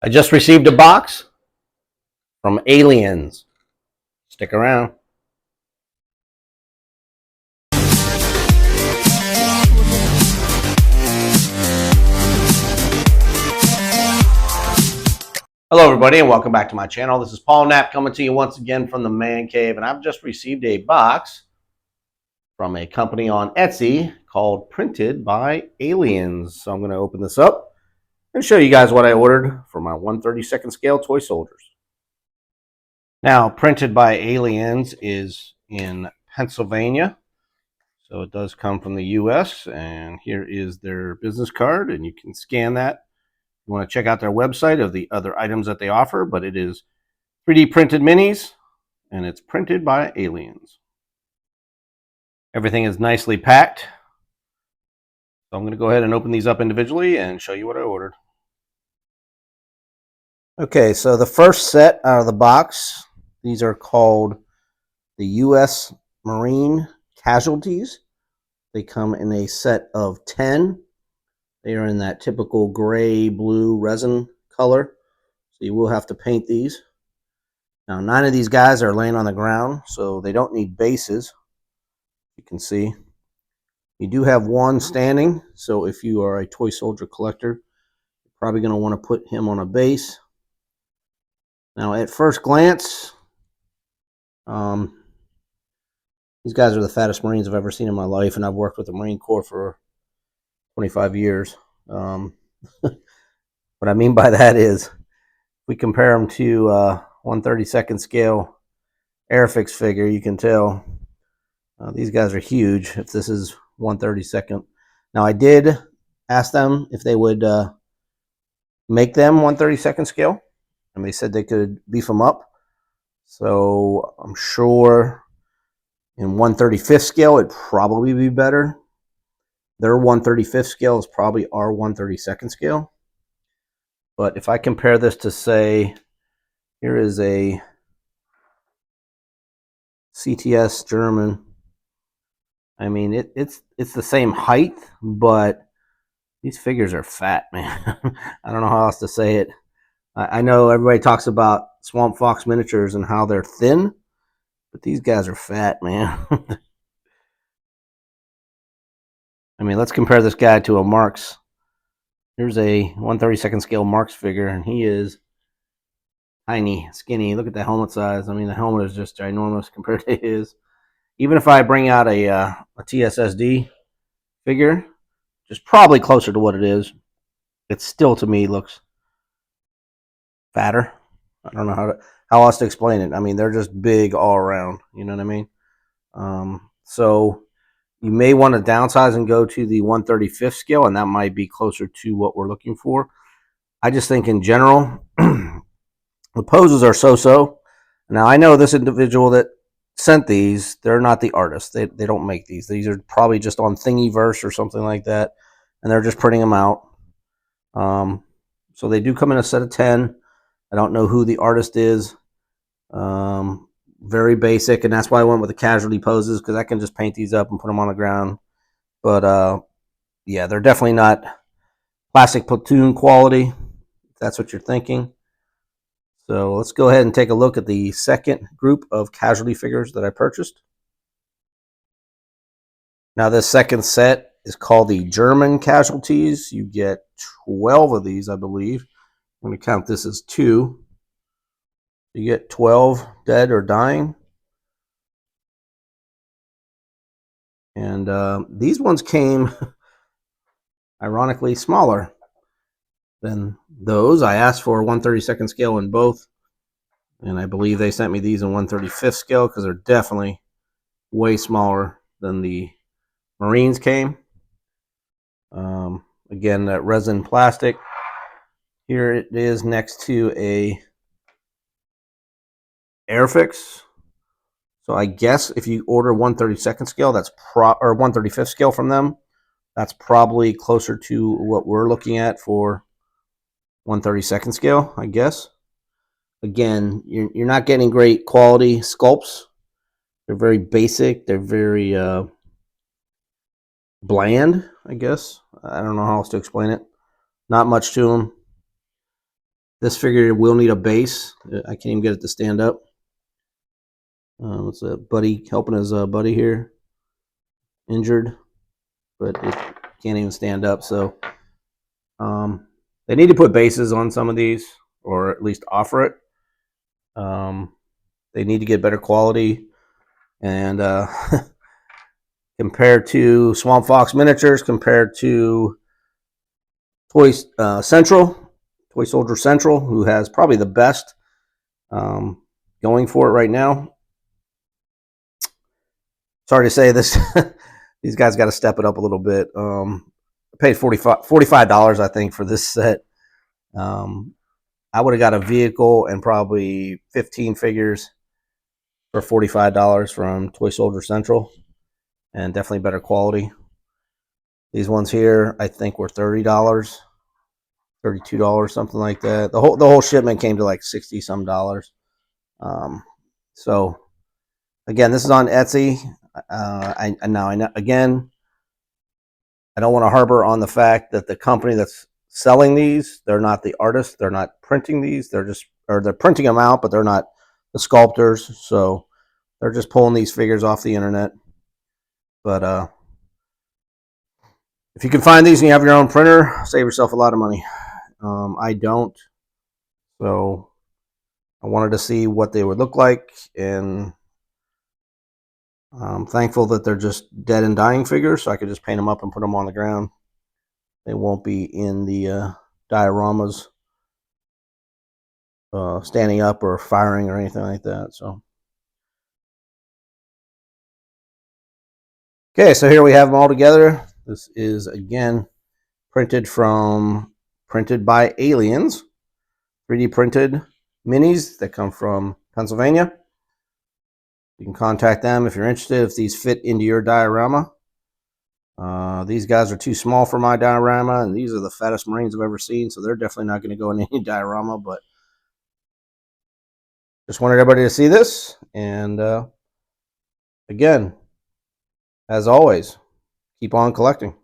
I just received a box from Aliens. Stick around. Hello everybody and welcome back to my channel. This is Paul Knapp coming to you once again from the Man Cave, and I've just received a box from a company on Etsy called Printed by Aliens. So I'm going to open this up and show you guys what I ordered for my 1/32 scale toy soldiers. Now, Printed by Aliens is in Pennsylvania. So it does come from the US, and here is their business card, and you can scan that. You want to check out their website of the other items that they offer, but it is 3D printed minis, and it's printed by Aliens. Everything is nicely packed. So I'm going to go ahead and open these up individually and show you what I ordered. Okay, so the first set out of the box, these are called the US Marine Casualties. They come in a set of 10. They are in that typical gray blue resin color. So you will have to paint these. Now 9 of these guys are laying on the ground, so they don't need bases. You can see. You do have one standing, so if you are a toy soldier collector, you're probably going to want to put him on a base. Now at first glance, these guys are the fattest Marines I've ever seen in my life, and I've worked with the Marine Corps for 25 years. What I mean by that is, if we compare them to 1/32 scale Airfix figure, you can tell these guys are huge if this is 1/32. Now, I did ask them if they would make them 1/32 scale, and they said they could beef them up. So I'm sure in 1/35 scale, it'd probably be better. Their 1/35 scale is probably our 1/32 scale. But if I compare this to, say, here is a CTS German. I mean, it's the same height, but these figures are fat, man. I don't know how else to say it. I know everybody talks about Swamp Fox miniatures and how they're thin, but these guys are fat, man. I mean, let's compare this guy to a Marks. Here's a 1/32 scale Marks figure, and he is tiny, skinny. Look at the helmet size. I mean, the helmet is just ginormous compared to his. Even if I bring out a TSSD figure, just probably closer to what it is, it still, to me, looks fatter. I don't know how else to explain it. I mean, they're just big all around. You know what I mean? So you may want to downsize and go to the 1/35 scale, and that might be closer to what we're looking for. I just think in general, the poses are so-so. Now, I know this individual that sent these, they're not the artists. They don't make these. These are probably just on Thingiverse or something like that, and they're just printing them out. So they do come in a set of 10. I don't know who the artist is. Very basic, and that's why I went with the casualty poses, because I can just paint these up and put them on the ground. But yeah, they're definitely not plastic platoon quality, if that's what you're thinking. So let's go ahead and take a look at the second group of casualty figures that I purchased. Now, this second set is called the German Casualties. You get 12 of these, I believe. I'm going to count this as 2. You get 12 dead or dying. And these ones came, ironically, smaller than those. I asked for 1/32 scale in both, and I believe they sent me these in 1/35 scale, because they're definitely way smaller than the Marines came. Again, that resin plastic. Here it is next to a Airfix. So I guess if you order 1/32 scale, that's or 1/35 scale from them, that's probably closer to what we're looking at for 1/32 scale, I guess. Again, you're not getting great quality sculpts. They're very basic. They're very bland, I guess. I don't know how else to explain it. Not much to them. This figure will need a base. I can't even get it to stand up. It's a buddy helping his buddy here, injured, but it can't even stand up. So they need to put bases on some of these, or at least offer it. They need to get better quality, and compared to Swamp Fox Miniatures, compared to Toy Soldier Central, who has probably the best going for it right now. Sorry to say this, these guys got to step it up a little bit. I paid $45, I think, for this set. I would have got a vehicle and probably 15 figures for $45 from Toy Soldier Central, and definitely better quality. These ones here, I think, were $30, $32, something like that. The whole shipment came to like $60 some dollars. So again, this is on Etsy. I know. Again, I don't want to harbor on the fact that the company that's selling these, they're not the artists, they're not printing these, they're printing them out, but they're not the sculptors. So they're just pulling these figures off the internet. But if you can find these and you have your own printer, save yourself a lot of money. I don't. So I wanted to see what they would look like, and I'm thankful that they're just dead and dying figures, so I could just paint them up and put them on the ground. They won't be in the dioramas standing up or firing or anything like that. So, okay, so here we have them all together. This is, again, printed by Aliens, 3D printed minis that come from Pennsylvania. You can contact them if you're interested, if these fit into your diorama. These guys are too small for my diorama, and these are the fattest Marines I've ever seen, so they're definitely not going to go in any diorama, but just wanted everybody to see this. And again, as always, keep on collecting.